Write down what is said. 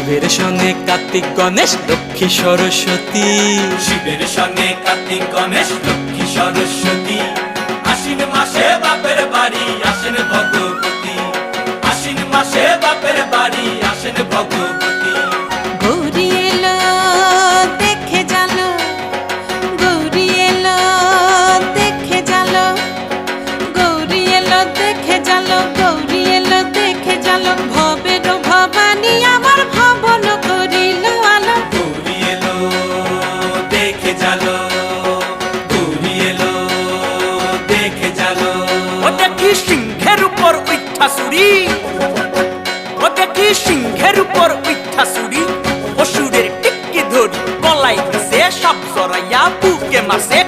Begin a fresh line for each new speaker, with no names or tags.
শিবের সঙ্গে কার্তিক গণেশ লক্ষ্মী সরস্বতী,
শিবের সঙ্গে কার্তিক গণেশ লক্ষ্মী সরস্বতী। আশ্বিন মাসে বাপের বাড়ি আসেন ভগবতী, আশ্বিন মাসে বাপের বাড়ি আসেন ভগবতী।
গৌরী এলো দেখে জানো, গৌরী এলো দেখে জানো, গৌরী এলো দেখে জানো, গৌরী এলো দেখে জানো। ভবের ভবানী আমার ভবন করিল আলো।
গৌরী এলো দেখে জালো, গৌরী এলো দেখে জালো।
ও দেখি সিংহের উপর উঠা চুরি, ও দেখি সিংহের উপর উঠা চুরি। অসুরের টিকি ধরি গলায় দিছে, সাপ জড়াইয়া বুকে মারছে।